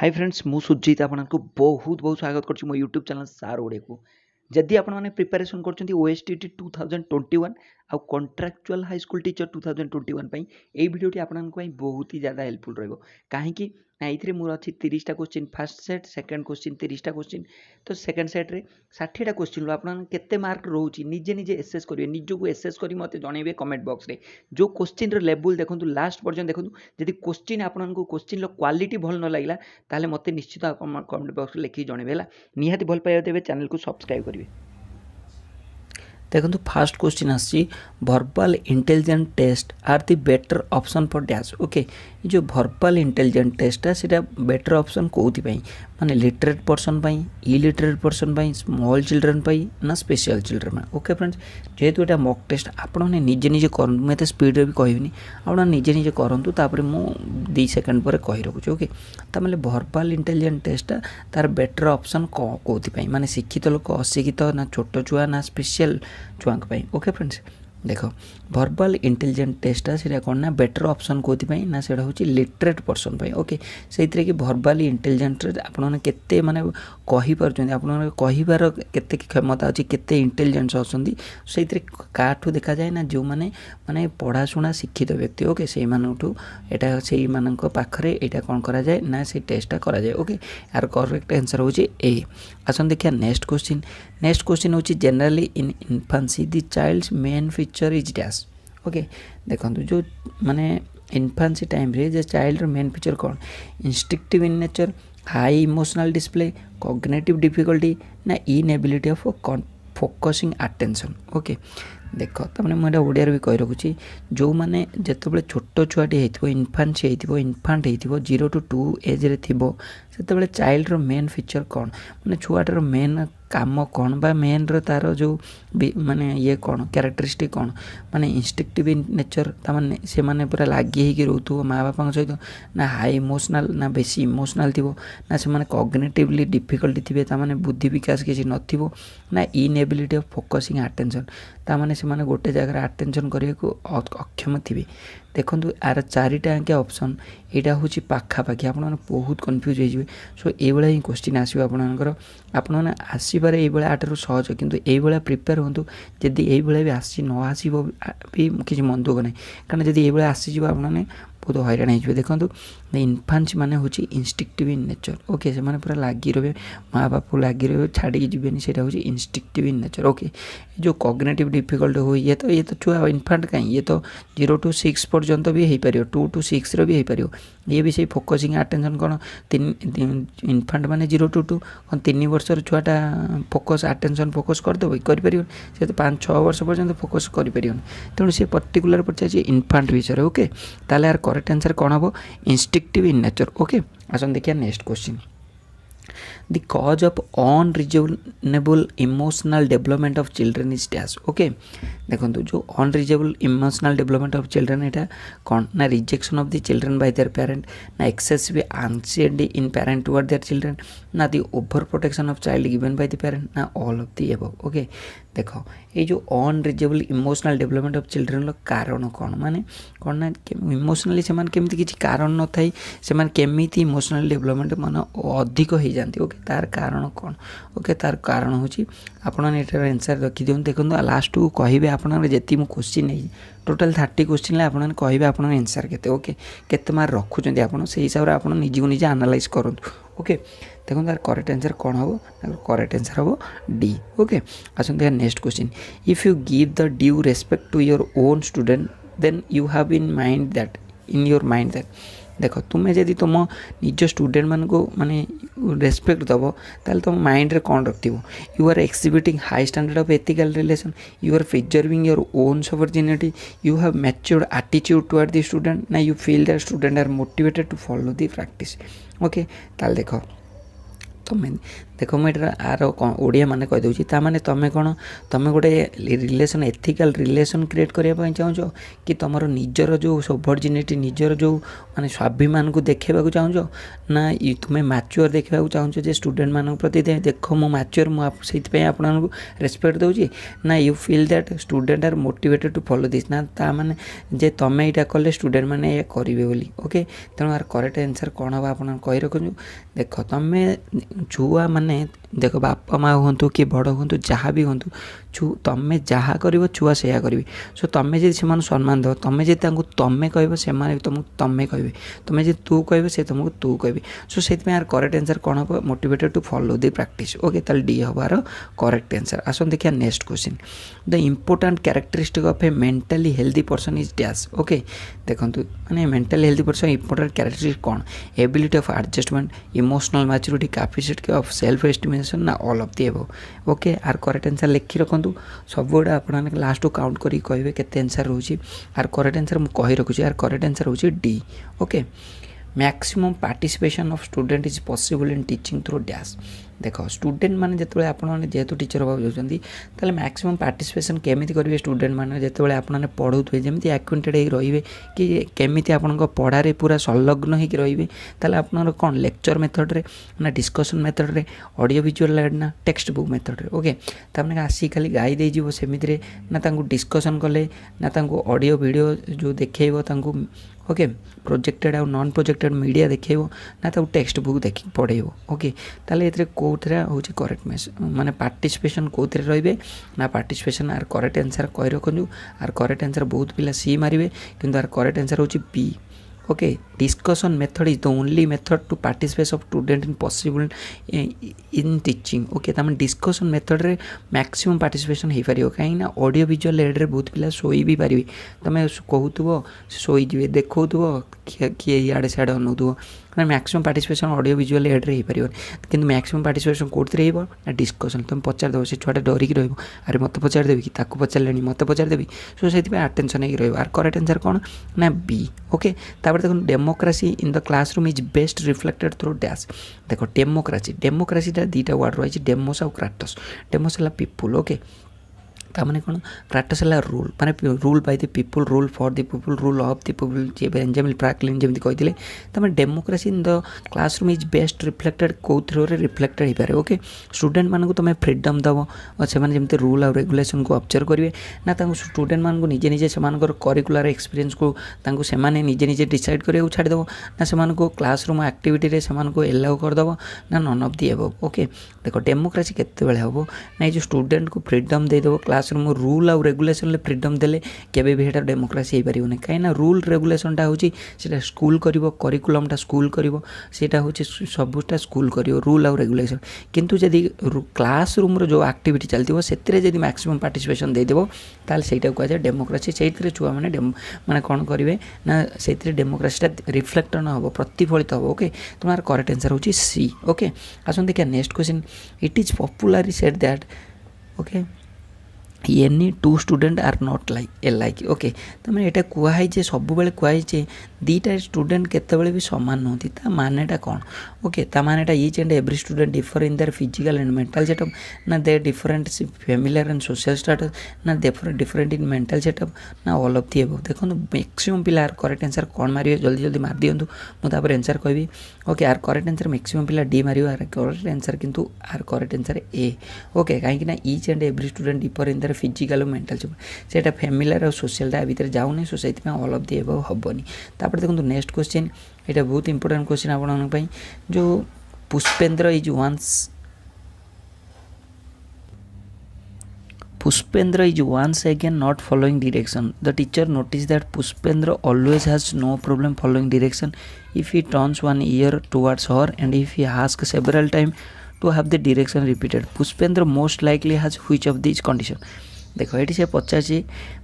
Hi friends मु सुजीत आपको बहुत बहुत स्वागत करछि मो यूट्यूब चैनल सार ओडे को जदि आपण माने प्रिपरेशन करछंती ओएसटीटी 2021 आ कॉन्ट्रैक्चुअल हाई स्कूल टीचर 2021 पई एई वीडियोटी आपनको पई बहुत ही ज्यादा हेल्पफुल रहइबो काहे कि ना इथरे मोर अछि 30 टा question first set second question 30 टा क्वेश्चन तो सेकंड सेट रे 60 टा क्वेश्चन लो आपण केते मार्क रहउची निजे निजे एसेस करिवे निजो को एसेस करी मते जणेबे कमेंट बॉक्स रे जो क्वेश्चन रे लेवल देखंतु लास्ट पर्यंत देखंतु जदि क्वेश्चन आपनको क्वेश्चन लो क्वालिटी भल न लागला ताले मते निश्चित कमेंट बॉक्स रे लिखि जणेबे हला निहाती भल पाइबा देबे चैनल को सब्सक्राइब करिवे। देखो फास्ट क्वेश्चन आसी verbal intelligent test are the better option for dash okay जो वर्बल इंटेलिजेंट टेस्ट है बेटर ऑप्शन कोथि पई माने लिटरेट पर्सन पई इलिटरेट पर्सन पई स्मॉल चिल्ड्रन पई ना स्पेशल चिल्ड्रन में ओके फ्रेंड्स जेहेतु एटा मॉक टेस्ट आपण ने निजे निजे करन मते स्पीड रे भी कहबिनी आपण निजे निजे करंतु तापर मु 2 सेकंड पर कहि रखु ओके त माने वर्बल इंटेलिजेंट टेस्ट तार बेटर ऑप्शन कोथि पई माने शिक्षित लोक अशिक्षित ना छोट छुआ ना स्पेशल छुआंक पई ओके फ्रेंड्स देखो वर्बल इंटेलिजेंट टेस्ट से कौन ना बेटर ऑप्शन कोथि पई ना सेडा होची लिटरेट पर्सन पई ओके सेइतरे कि वर्बल इंटेलिजेंट आपन केते माने कहि परछन आपन कहिबार केते क्षमता अछि केते इंटेलिजेंस अछंदी सेइतरे काठू देखा जाय ना जो माने पढ़ा सुना शिक्षित व्यक्ति ओके सेई मानठू एटा सेई मानक पाखरे एटा कोन करा जाय ना से टेस्टटा करा जाय ओके यार करेक्ट आंसर होची ए आसन देखिया नेक्स्ट क्वेश्चन होची generally in infancy the child's main feature is dash okay देखो जो माने इन्फेंसी टाइम रे जे चाइल्ड मेन फीचर कौन instinctive in nature high emotional display cognitive difficulty ना inability of focusing attention okay देख तमें मुझे ओडिया भी कही रखुच्छी जो मैंने जिते छोट छुआटी हो इन्फान्सी हो इन्फांट हो 0 to 2 एज रे थो से चाइल्ड मेन फीचर कौन माने छुआटार मेन काम कौन बा मेन तार जो माने ये कौन क्यारेक्टरिस्टिक कौन माने इंस्टिंक्टिव इन नेचर ताने से माने पूरा लगी होगी रोथु माँ बापा सहित ना हाई इमोशनल ना बेसी इमोशनल थी ना से माने कॉग्निटिवली डिफिकल्टी थे ताने बुद्धि विकास किसी नथिबो ना इनएबिलिटी ऑफ फोकसिंग अटेंशन ताने से माने गोटे जगह अटेंशन करने को अक्षम थे देखो यार चारिटा आंके ऑप्शन यहाँ हूँ पाखापाखि आप बहुत कन्फ्यूज हो सो ये ही क्वेश्चन आसो आपने आसबार ये आठू सहज किंतु ये प्रिपेयर हूँ जदि ये भी आसी न आसो भी किसी मन दुख ना कारण जब ये आसीज आपने बहुत हैरान हो देखो इन्फान्स माने हूँ इंस्टिंक्टिव इन नेचर ओके से माने पूरा लगी रहे माँ बाप लगी रहे छाड़ी जीवन से हूँ इंस्टिंक्टिव इन नेचर ओके जो कॉग्निटिव डिफिकल्ट हो ये तो छुआ इन्फांट कहीं ये तो 0 to 6 पर्यंत भी हो पार 2 to 6 रो भी हो पार ये भी से फोकसिंग अटेंशन कौन इन्फांट माने 0 to 2 कौन 3 वर्षर छुआटा फोकस अटेंशन फोकस करदेव कर से तो 5-6 वर्ष पर्यंत फोकस कर तेणु से पर्टिकुलर पचार इन्फांट विषय ओके ताले यार करेक्ट आंसर कौन हम इंस्टिंक्टिव इन नेचर ओके आसन देखिए next question the cause of unreasonable emotional development of children is dash okay देखो जो unreasonable emotional development of children एटा कौन ना rejection of the children by their parent ना excessive anxiety in parent toward their children ना the over protection of child given by the parent ना all of the above okay देखो ये जो unreasonable emotional development of children कारण कौन माने कौन ना इमोशनली से केमती किसी कारण न थाई से केमिति इमोशनल डेवलपमेंट मान अधिक हो जाती ओके तार कारण कौन ओके तार कारण हूँ आपड़ आंसर रखी दिखाँ देखो लास्ट को कहे आप जी मु क्वेश्चन नहीं टोटाल 30 क्वेश्चन आपने कहे आप आंसर के ओके केते मार्क रखुच्च आप से हिसाब से आप निजी को निजे आनालाइज करूँ ओके देखो तार करेक्ट आंसर कौन हम करेक्ट आंसर हम डी ओके आसन देखा next question if you give the due respect to your own student then you have in your mind that देख तुम्हें जदि तुम निज स्टूडेंट मान को माने रेस्पेक्ट दब ताल तुम माइंड रे कौन रख you are exhibiting high standard of ethical relation you are preserving your own sovereignty you have matured attitude toward the student ना you feel that student are motivated to follow the practice okay ताल देख तुम्हें देख मुझे are Odia माने कहीदे ताने तुम कौन तुम गोटे रिलेसन एथिकल रिलेसन क्रिएट करने चाहूँ कि तुम निजर जो सॉवर्जिनिटी निजर जो माने स्वाभिमान को देखा चाहूँ ना तुम्हें मैच्योर देखा चाहूँ जे स्टूडेंट मान प्रति देख मु मैच्योर मुझे आपको रेस्पेक्ट दूसरी ना you feel that student are motivated to follow this ना ता माने जे तुम यहाँ कले स्टूडेंट मैंने ये करेंगे बोली ओके तेणु यार करेक्ट आंसर कौन हम आप कही रखु देख तुम छुआ माने देख बापा माँ हूँ कि बड़ हूँ जहाँ भी हूँ तुम जहाँ कर छुआ से करेंगे सो तुम जी से सम्मान दो तुम जी तुम कह से तुमको तुम कहे तुम जी तू कह से तुमको तू कह सो से यार करेक्ट आंसर कौन हम motivated to follow the practice okay ताल डी हबार करेक्ट आंसर आसन देखिए next question the important characteristic of a mentally healthy person is dash okay देखो माने mentally healthy person important characteristic कौन ability of adjustment emotional maturity capacity of self estimation ना all of the above okay आर correct answer लिखि रखु सब गुड़ा आप लास्ट काउंट करें कहे के आंसर रोचे आर करेक्ट आंसर मुझे कही रखुच्छी आर करेक्ट आंसर हो D okay maximum participation of student is possible in teaching through dash देख स्टूडेंट मैंने जिते आपने जेहेतु टीचर हाँ जाते मैक्सिमम पार्टिसिपेशन केमी करेंगे स्टूडेंट मैंने जिते आपने पढ़ाऊे जमी एक्वेंटेड हो रे कि केमी आपण पढ़ारे पूरा संलग्न होकर रे आप कौन लेक्चर मेथड ना डिस्कसन मेथड रे ऑडियो विजुअल एड ना टेक्स्ट बुक मेथड रे ओके तमें आसी खाली गाई देजी सेमिति ना डिस्कसन कले ना ऑडियो वीडियो जो देखेब ओके प्रोजेक्टेड आउ नॉन प्रोजेक्टेड मीडिया देखेब ना टेक्स्ट बुक देख पढ़ेब ओके ताले एथरे कोथरे होची करेक्ट माने पार्टिसिपेशन कोथरे रहिबे ना पार्टिसिपेशन आर करेक्ट आंसर कहि रखनु आर करेक्ट आंसर बहुत पिला सी मारिबे किंतु आर करेक्ट आंसर होची B okay discussion method is the only method to participate of student in possible in teaching okay तमें डिस्कसन मेथड रे मैक्सिमम पार्टिसिपेशन हो पार कहीं ऑडियो विजुअल एड रे बहुत पिला सोई भी पारे तुम कहूब शोजे देखो किए इे सियाड़े अनाऊब maximum participation audio visual aid रे हो कि मैक्सिमम पार्टिसिपेशन कौन हो ना डिस्कसन तुम पचारदेव से छुआटा डरिकी रही अरे मत पचारदेवी कि ताकू पचारे मत पचारदेवी सो से आटेंशन हो रही करेक्ट आंसर कौन ना बी ओके देखो democracy in the classroom is best reflected through dash देखो डेमोक्रेसी दुईटा वर्ड रही डेमोस आउ क्राटस डेमोस है पीपुल ओके ताने कौन क्राटस है रूल माने rule by the people rule for the people rule of the people Benjamin Franklin जमी कहते तमें democracy in the classroom is best reflected कौ थ्रो रिफ्लेक्टेड हो पारे ओके स्टूडेंट मानक तुम फ्रीडम दब से जमी रूल आउ रेगुलेशन को ऑब्जर्व करेंगे ना स्टूडेंट मानक निजे निजे से करिकुलर एक्सपीरियंस को निजे निजे डिसाइड करा छाड़देव ना से क्लासरूम एक्टिविटी से एलाउ करदेव ना none of the above okay देखो डेमोक्रेसी केते हम ना जो स्टूडेंट को फ्रीडम देदेव क्लासरूम रूल आउ रेगुलेशन फ्रीडम देले केबे भी डेमोक्रेसी हो पारे कहीं रूल रेगुलेशनटा हूँ स्कूल करिकुलमटा स्कूल करा हूँ सबूटा स्कूल कर रूल आउ रेगुलेशन किंतु जदि क्लासरूम जो एक्टिविटी चलती से मैक्सिमम पार्टिसिपेशन देदेव ताल से कहुए डेमोक्रेसी से छुआ मैंने माने कौन करेंगे ना से डेमोक्रेसीटा रिफ्लेक्ट हम प्रतिफलित हम ओके तुम्हारा करेक्ट आंसर हूँ सी ओके आसन देखिए next question it is popularly said that okay any two student are not like a like okay तो मैंने यहाँ कहुई सब बेले कहुई दीटा स्टूडेंट केतबेले भी सामान नुहति ता मानेटा कौन ओके ता मानेटा each and every student differ in their physical and mental setup ना they different familiar and social status ना डिफरेंट इन मेंटल सेटअप ना ऑल ऑफ दी एबव देखो मैक्सिमम पिला आर करेक्ट आंसर कौन मारे जल्दी जल्दी मार दिंतु मुझे आंसर कहि ओके आर करेक्ट आंसर मैक्सिमम पिला डी मार आर करेक्ट आंसर किंतु आर करेक्ट आंसर ए ओके कहीं each and every student differ in their physical और मेंटल से फैमिलियर और सोशल भितर जाऊनी सो से ऑल ऑफ दी एबव हेनी देखो नेक्स्ट क्वेश्चन यहाँ बहुत इंपोर्टेंट क्वेश्चन आप जो Pushpendra is once again not following direction. The teacher noticed that Pushpendra always has no problem following direction if he turns one ear towards her and if he asks several times to have the direction repeated. Pushpendra most likely has which of these condition? देखो ये से पचार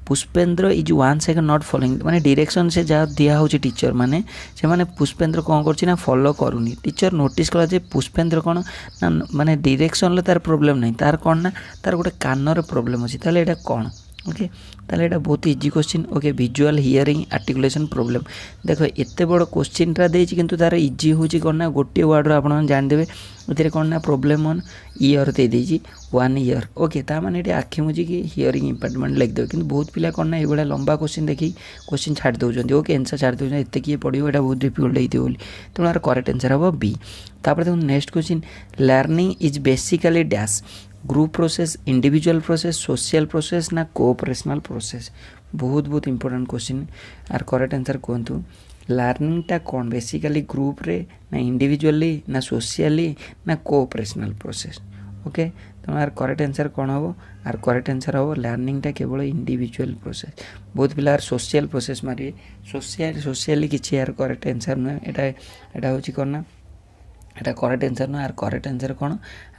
पुष्पेंद्र is one second not following माने direction से जहाँ दिया हो टीचर माने से माने पुष्पेंद्र कौन कर फॉलो करूनी टीचर नोटिस कला जे पुष्पेंद्र कौन ना माने डायरेक्शन तार प्रॉब्लम नहीं तार कौन ना तार गोटे कानर प्रॉब्लम अच्छी ताले एटा कौन ओके ताले एटा बहुत easy question okay visual hearing articulation problem देखो एते बड़ क्वेश्चनटा देछि किंतु तार इजी होछि कोन ना गोटे वर्ड आपण जान देबे एथिरे कोन ना प्रॉब्लम ऑन ईयर दे देछि 1 ईयर ओके ता माने एटी आखि मुजी कि हियरिंग इम्पेयरमेंट लिख देबे किंतु बहुत पिला कोन ना ए बडा लंबा क्वेश्चन देखि क्वेश्चन छाड़ दउछन ओके आंसर छाड़ दउछन एते किए पडियो एटा बहुत डिफिकल्ट हेति बोली तोनार करेक्ट आंसर हबो बी तापर देखो next question learning is basically dash group process individual process social process ना कोऑपरेशनल प्रोसेस बहुत इंपोर्टेंट क्वेश्चन आर करेक्ट आंसर कहतु लर्निंगटा कौन बेसिकली ग्रुप रे ना इंडिविजुअली ना सोशली ना कोऑपरेशनल प्रोसेस ओके तो आर करेक्ट आंसर कौन हम आर करेक्ट आंसर हम लर्निंगटा केवल इंडिविजुअल प्रोसेस बहुत पिला सोशल प्रोसेस मारे सोशली किसी यार करेक्ट आंसर नुहे एटा हूँ कौन ना एटा करेक्ट आंसर ना आर करेक्ट आंसर कौन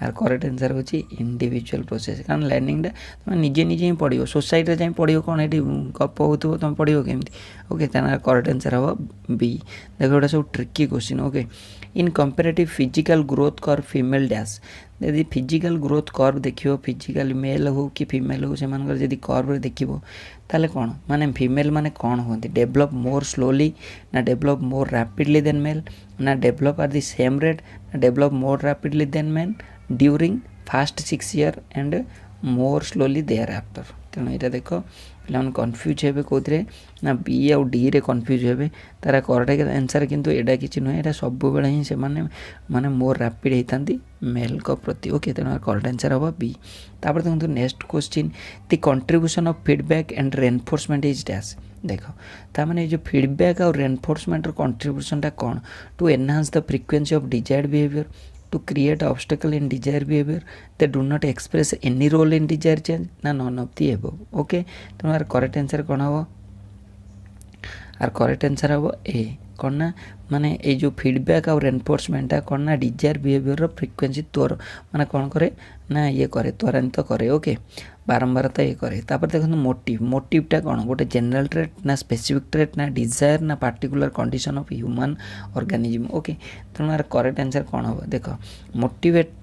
आर करेक्ट आंसर होची इंडिविजुअल प्रोसेस कारण लर्निंगटा तुम निजे निजे ही पढ़ो सोसाइटी जाए पढ़ो कौन ये गप हो तुम पढ़ो केमती ओके तार करेक्ट आंसर हम बी देखो गोटे सब tricky question okay in comparative physical growth curve female dash यदि फिजिकल ग्रोथ कर्व देखियो फिजिकल मेल हो कि फीमेल हो से यदि कर्व देखियो ताले कौन माने फीमेल माने कौन होती डेवलप मोर स्लोली ना develop more rapidly than male ना develop are the same rate ना develop more rapidly than men during fast 6 year and more slowly thereafter तेणु यहाँ देख पे कन्फ्यूज हे कौन ना बी आउ डी रे कन्फ्यूज हे तार करेक्ट आंसर किंतु एटा किसी नुहे एटा सब बेले ही से माने मोर रैपिड होती मेल को प्रति ओके तेणु करेक्ट आंसर हम बी तापर देखो next question the contribution of feedback and reinforcement is dash देख ताने जो फीडबैक और रेनफोर्समेंट कॉन्ट्रिब्यूशनटा कौन to enhance the frequency of desired behaviour to create obstacle in desired behavior they do not express any role in desired change na none of the above okay तो यार correct answer कौन हम आर correct answer हम ए कौन ना माने ये जो फीडबैक और रेनफोर्समेंट कौन ना डिजायर बिहेवियर फ्रिक्वेंसी तोर माने कौन करे ना ये करे त्वरान्वित करे ओके बारंबारता ये करे तापर देखो मोटिवटा कौन गोटे जनरल ट्रेट ना स्पेसिफिक ट्रेट ना डिजायर ना particular condition of human organism okay तेणु यार करेक्ट आंसर कौन हम देख मोटिवेट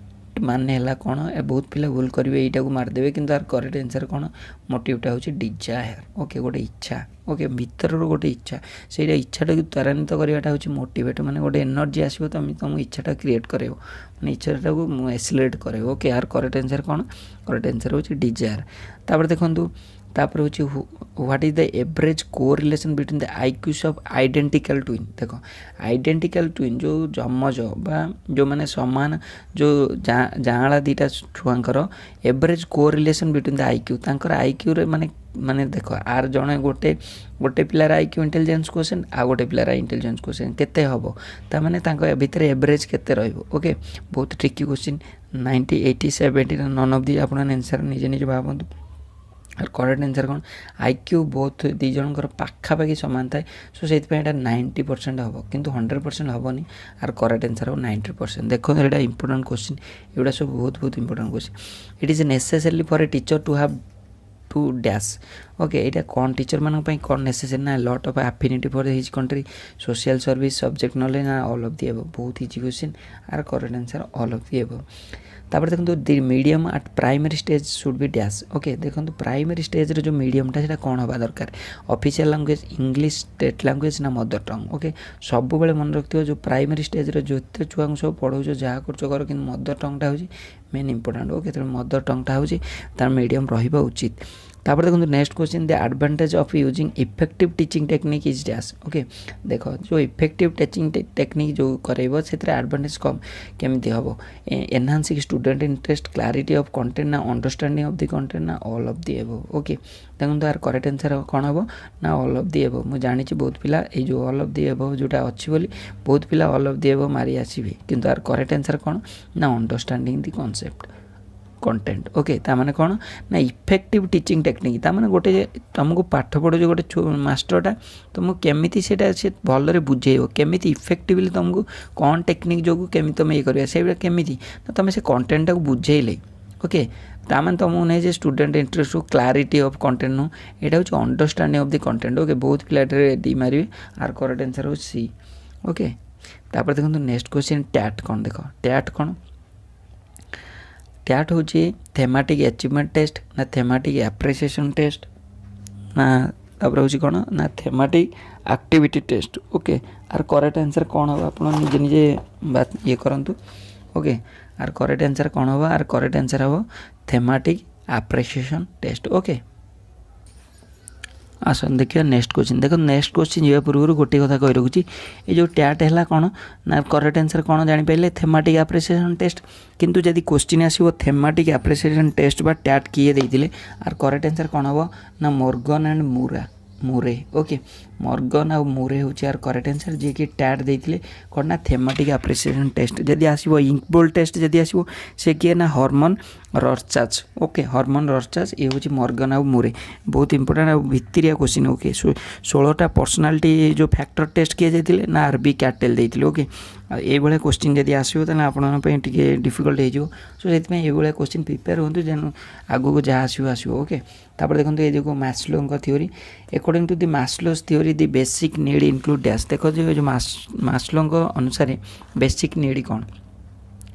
माने है कौन ए बहुत पिला भूल करेंगे यहीटा को मारदेवे कि यार करेक्ट आंसर कौन मोटिवटा हूँ डिजायर ओके गोटे इच्छा ओके भीतर गोटे इच्छा से इच्छाटा त्वरान्वित करवाटा हूँ मोटिवेट माने गोटे एनर्जी आसो तुम इच्छाटा क्रिएट कर मैंने इच्छाटा को एसिलेट करे ओके यार करेक्ट आंसर कौन करेक्ट आंसर हूँ डिजायर तापर देखो तापर हूँ what is the average correlation between the IQs of identical twin देखो आइडेंटिकल ट्विन जो जमज बा जो माने समान जो जाँला दीटा छुआंकर average correlation between the IQ तांकर आईक्यू रे माने देख आर जड़े गोटे पिलार आईक्यू इंटेलिजेंस क्वोशिएंट आ गोटे पिलार इंटेलिजेंस क्वोशिएंट केते हबो ता माने तांको भितर एवरेज केते रहइबो ओके बहुत tricky question 90 80 70 none of the आपन आंसर निजे निजे भाबंतु और करेक्ट आंसर कौन आईक्यू बहुत दी जनकर पाखापाखि सामान थाए सो से 90% हम किंतु 100% हेनी आर करेक्ट आंसर हम 90% देखो यहाँ इंपोर्टेंट क्वेश्चन एगुड़ा सब बहुत important question it is necessary for a teacher to have to dash okay यहाँ कौन टीचर मानी कौन नेसेसरी ना lot of affinity for his country social service subject knowledge ना ऑल ऑफ दी एबव बहुत इजी क्वेश्चन आर correct answer all of the above तापर देखो the medium at primary stage should be dash okay देखो primary stage रे जो मीडियमटा से कौन हवा दरकार official language English state language ना मदर टंग ओके सब बेले मन रखियो जो प्राइमरी स्टेज रे जो छुआ को सब पढ़ाऊ जहाँ कर कि मदर टंगटा हूँ मेन इंपोर्टेंट ओके तो मदर टंगटा हूँ तार मीडियम रहा उचित तापर देखो next question the advantage of using effective teaching technique is dash okay देखो जो इफेक्टिव टीचिंग टेक्निक जो करेबो सेतरे एडवांटेज कम केमिति हबो enhancing student interest clarity of content ना अंडरस्टैंडिंग ऑफ द कंटेंट ना all of the above okay देखो यार correct answer कौन हम ना ऑल ऑफ द एबव मु जानी बहुत पिला ये जो ऑल ऑफ द एबव जोटा अच्छी बोली बहुत पिला ऑल ऑफ द एबव मारी आसीबे किंतु यार करेक्ट आंसर कौन ना understanding the concept content okay तामाने कौन ना इफेक्टिव टीचिंग टेक्निक तामाने गोटे तुमको पाठ पढ़ो जो गोटे मास्टरटा तुमको केमिति सेटा से भलरे बुझेइबो केमिति इफेक्टिवली तुमको कौन टेक्निक जो केमिति तुम ये करिया से केमिति तो तुम से कंटेंट को बुझेइले ओके तामाने तुमको नहीं जे स्टूडेंट इंटरेस्ट हो क्लैरिटी ऑफ कंटेंट नो एटा हो understanding of the content okay बहुत पिला डी मारिबे आर करेक्ट आंसर हो सी ओके तापर देखो नेक्स्ट क्वेश्चन टैट कौन देखो टैट कौन ट्याट हूँ थेमाटिक अचिवमेंट टेस्ट ना थेमाटिक एप्रिसिएशन टेस्ट ना तापर हूँ कौन ना थेमाटिक एक्टिविटी टेस्ट। ओके आर करेक्ट आंसर कौन हम आप निजे निजे बात ये करूँ। ओके आर करेक्ट आंसर कौन हम आर करेक्ट आंसर हम थेमाटिक एप्रिसिएशन टेस्ट। ओके आसन देखिए नेक्स्ट क्वेश्चन। देखो नेक्स्ट क्वेश्चन जा पूर्व गोटे कथा कही रखुच्छी ये जो टैट है कौन ना करेक्ट आंसर कौन जापारे थेमाटिक एप्रिसिएशन टेस्ट। किंतु जदि क्वेश्चन आसो थेमाटिक एप्रिसिएशन टेस्ट बा टैट किए देते आर करेक्ट आंसर कौन हम ना मॉर्गन एंड मुरे। ओके मॉर्गन आ मुरे हूँ यार करेक्ट आंसर जी कि टैट देते कौन ना थेमाटिक एप्रिसिएशन टेस्ट। जदि आसो इंकबोल्ड टेस्ट जदि आसो से किए ना हॉर्मन रॉर्चाच। ओके हॉर्मन रॉर्चाच ये हूँ मॉर्गन आ मुरे बहुत इंपोर्टेंट आ भितरिया क्वेश्चन। ओके 16टा पर्सनालिटी जो फैक्टर टेस्ट किए जाते ना आरबी कैटेल देते। ओके ये क्वेश्चन जब आसो आपंटे डिफिकल्ट हो सो से क्वेश्चन प्रिपेयर हूँ जेन आगू को जहाँ आसो। ओके तापर देखो ये जो Maslow theory according to the Maslow's theory the basic need include dash. देखो जो मास्लो अनुसार बेसिक नीड कौन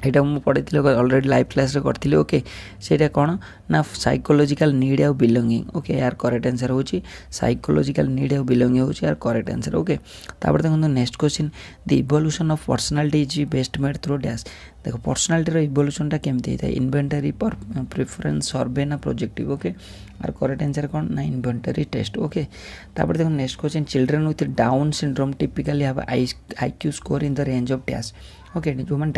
यहाँ मुझे पढ़ी अलरेडी लाइव क्लास करी। ओके से कौन ना साइकोलॉजिकल नीड आ बिलोंगिंग। ओके यार करेक्ट आंसर हूँ साइकोलॉजिकल नीड आ बिलोंगिंग हूँ यार करेक्ट आंसर। ओके तापर देखो next question the evolution of personality is best made through dash. देखो पर्सनालिटी इवोल्यूशनटा केमती होता है इन्वेंटरी प्रिफरेंस सर्वे ना प्रोजेक्टिव। ओके आर करेक्ट आंसर कौन ना इन्वेंटरी टेस्ट। ओके तापर देखो next question children with down syndrome typically have IQ score in the range of dash. Okay जो मैंने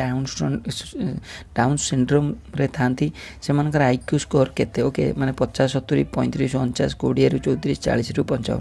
डाउन सिंड्रोम रे थांती से मानकर आईक्यू स्कोर केते। ओके माने 50 70 35 49 20 34 40 55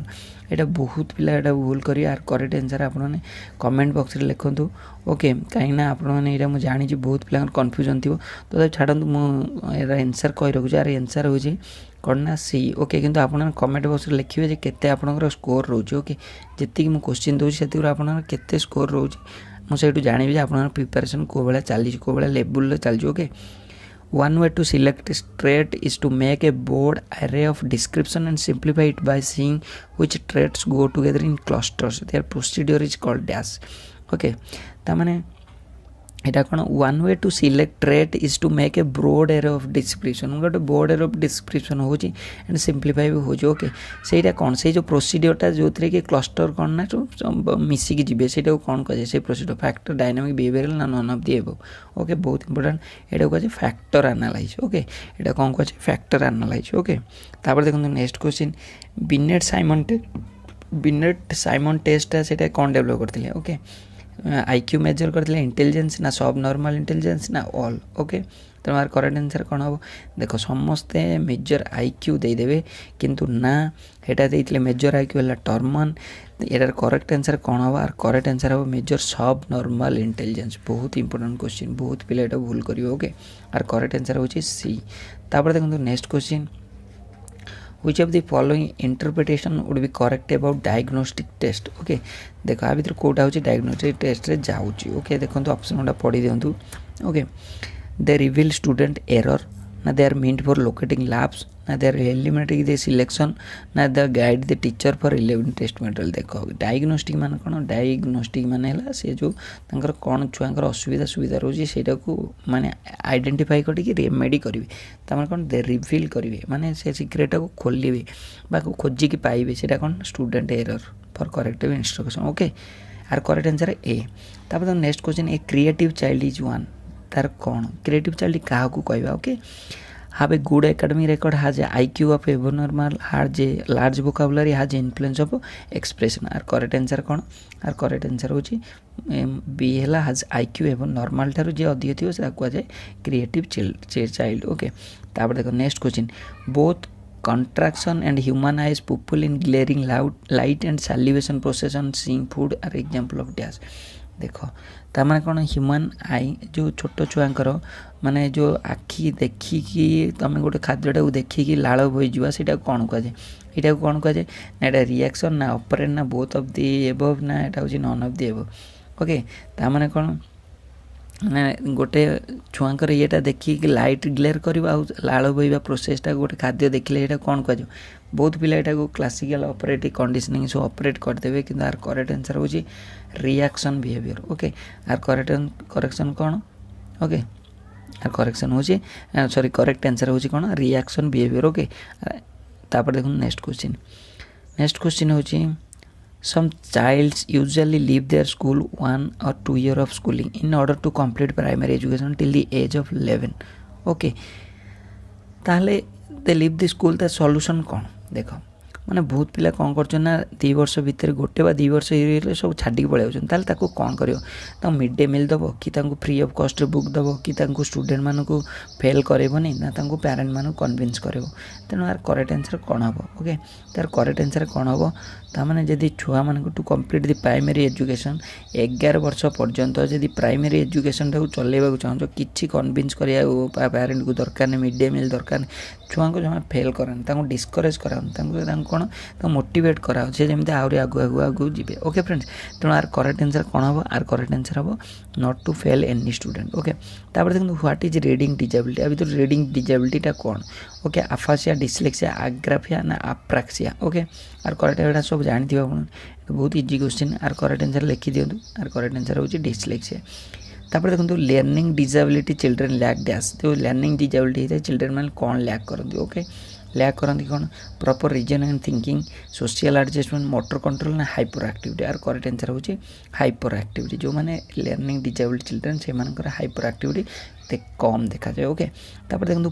यहाँ बहुत पिला यहाँ भूल कर यार करेक्ट आंसर आपने कमेंट बॉक्स रे लिखंतु। ओके कहीं आपने यहाँ मुझे जानी बहुत पिला कन्फ्यूजन थी तो छाड़ू मुझे आंसर कही रखुच्छी यार आंसर हूँ कौन ना सी। ओके किंतु आपन कमेंट बॉक्स रे लिखिए जे केते आपनकर स्कोर रोचे। ओके जी मुझे क्वेश्चन दूसरी से आपन केते स्कोर रोचे मुझे जानी आप प्रिपेरेसन कौ भाया चली कौ भाया लेवल चलती। Okay one way to select trait is to make a broad array of description and simplify it by seeing which traits go together in clusters. Their procedure is called dash. Okay तामाने এটা কোন one way to select trait is to make a broad array of description গোটে broad array of description হচ্ছে and simplify भी হচ্ছে। ওকে সেইটা কোন সেই যে প্রোসিডিওরটা যোথরে কি ক্লস্টর কোন না মিশিকি যাবে সেটা কোন কাজে সেই প্রোসিডিওর ফ্যাক্টর ডাইনামিক বিহেভিয়ারাল না নন অফ দি এবভ। ওকে বহুত ইম্পর্টেন্ট এটা কাজে ফ্যাক্টর অ্যানালাইজ। ওকে এটা কোন কাজে ফ্যাক্টর অ্যানালাইজ। ওকে তারপর দেখুন নেক্সট কোশ্চিন বিনেট সাইমন টেস্টটা সেটা কোন ডেভেলপ করଥିଲେ। ওকে आईक्यू मेजर करते इंटेलिजेंस ना सब नॉर्मल इंटेलिजेंस ना ऑल। ओके तेनाली यार करेक्ट आंसर कौन हम देख समस्ते मेजर आईक्यू देदेवे किंतु ना यहाँ देते मेजर आईक्यू है टर्मन यार करेक्ट आंसर कौन हम आर करेक्ट आंसर हम मेजर सब नॉर्मल इंटेलिजेंस। बहुत इंपोर्टेंट क्वेश्चन बहुत पिला यहाँ भूल करेंगे। ओके आर करेक्ट आंसर हूँ सी। तापर देखो next question which of the following interpretation would be correct about diagnostic test। Okay देखो आ भर कौटा हूँ डायग्नोस्टिक टेस्ट रे जाऊँगी। ओके देखो ऑप्शन गुड़ा पढ़ी दिंतु। Okay they reveal student error ना they are meant for locating labs ना they are eliminating the selection ना they guide the teacher for relevant test material. देखो डायग्नोस्टिक मान कौन डायग्नोस्टिक मान है सी जो तांकर कौन छुआंकर असुविधा सुविधा रोचे सेटा को माने आइडेंटिफाई करके रेमेडी करेंगे तमार कौन दे रिवील करेंगे माने से सिक्रेट को खोलिए बा खोजिकी पाइबे सेटा कौन student error for corrective instruction. Okay आर करेक्ट आंसर ए। तापर next question a creative child is one तार कौन क्रिएटिव चाइल्ड क्या कहवा। Okay have a good academic record has a IQ of abnormal has a large vocabulary has influence of expression। आर correct answer कौन आर correct answer होची B है has IQ एवं नॉर्मल ठारू जे अधिक थी से कहुए क्रिएटिव चाइल्ड। ओके तापर देखो next question both contraction and human eyes pupil in glaring light and salivation process on seeing food are example of dash। देख तार कौन ह्यूमन आई जो छोट छुआंकर माने जो आखि देखिकी तुम गोटे खाद्यटा को देखिकी लाल बोईजा से कौन कहुए यहाँ कौन कहुए ना यहाँ रिएक्शन ना ऑपरेट ना बोथ ऑफ दी एबव ना यहाँ हूँ none of the above. Okay तार कौन मैंने गोटे छुआंकर येटा देखिए लाइट ग्लेयर करवा लाल बोईवा प्रोसेसटा गोटे खाद्य देखले यहाँ कौन कह बहुत पिला यहाँ को क्लासिकल ऑपरेटिव कंडीशनिंग सब ऑपरेट करदे कि आर करेक्ट आंसर हूँ रिएक्शन बिहेवियर। ओके आर करेक्शन कौन। ओके आर करेक्शन हो सॉरी करेक्ट आंसर हो कौन रिएक्शन बिहेवियर ओके तापर देखो नेक्स्ट क्वेश्चन हो some childs usually leave their school 1 or 2 year of schooling in order to complete primary education till the age of 11 okay ताहले they live the school ता solution कौन देख माने बहुत पिला कौन कर ना 2 वर्ष भितर गोटे बा 2 वर्ष सब छाड़ी पड़े ताल कौन कर मिड डे मिल दब कि फ्री ऑफ कॉस्ट बुक दब कि स्टूडेंट मानक फेल करेबनी ना पेरेंट मानक कन्विन्स करेब तेणु यार करेक्ट आंसर कौन हम ओके तार करेक्ट आंसर कौन हम ताने जदि छुआ मान to complete the primary education 11 वर्ष पर्यंत जदि प्राइमरी एजुकेशन टाक चलैवा चाहो कि कन्विन्स करा पेरेंट को दरकार नहीं मिड डे मिल दरकार नहीं छुआ को जमा फेल करानी डिस्करेज करानी कौन मोटिवेट करा जमी आहरी आगु आगु आगु जी ओके फ्रेंड्स तेणु आर करेक्ट आंसर कौन हम आर करेक्ट आंसर हम not to fail any student okay तापर देखो व्हाट इज रीडिंग डिजेबिलिटी अभी तो रीडिंग डिजेबिलिटीटा कौन ओके आफासिया डिस्लेक्सिया आग्राफिया ना अप्राक्सिया ओके आर करेक्ट एटा सब जानते आप बहुत इजी क्वेश्चन आर करेक्ट आंसर लिखि दिंतु आर करेक्ट आंसर हो डिस्लेक्सिया तापर देखो learning disability children lack dash जो लर्निंग डिजेबिलिटी होता है चिल्ड्रेन मैंने कौन लैक करती ओके लैक करती कौन proper reason and thinking social adjustment motor control ना हाइपर एक्टिविटी आर करेक्ट आंसर हो हाइपर एक्टिविटी जो मैंने लर्निंग डिजेबल्ड चिल्ड्रेन से हाइपर एक्टिविटी कम देखा जाए ओके तापर देखो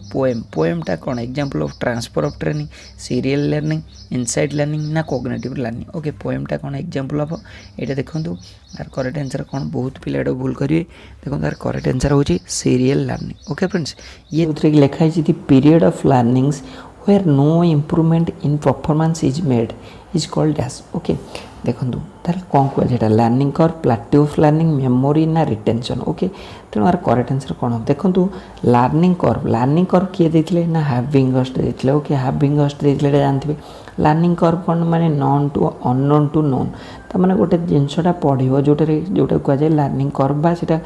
पोएमटा कौन example of transfer of training serial learning insight learning ना कॉग्निटिव लर्निंग ओके पोएमटा कौन एग्जांपल ऑफ एटा देखो यार करेक्ट आंसर कौन बहुत पिला भूल करेंगे देखो यार करेक्ट आंसर हो सीरियल लर्निंग ओके फ्रेंड्स ये लिखाई the period of learnings where no improvement in performance is made is called as okay देखंतु ताले कौन कह जेटा लर्निंग कर प्लेटिव ऑफ लर्निंग मेमोरी ना रिटेंशन ओके तेणु यार करेक्ट आंसर कौन हम देखंतु लर्निंग कर्व किए देथिले ना हैविंगस्ट देथिले ओके हैविंगस्ट देथिले जानथिबे लर्निंग कर्व कौन माने known to unknown to known त माने गोटे जिंसटा पढिबो जोटा कह जाय लर्निंग कर्व बा सेटा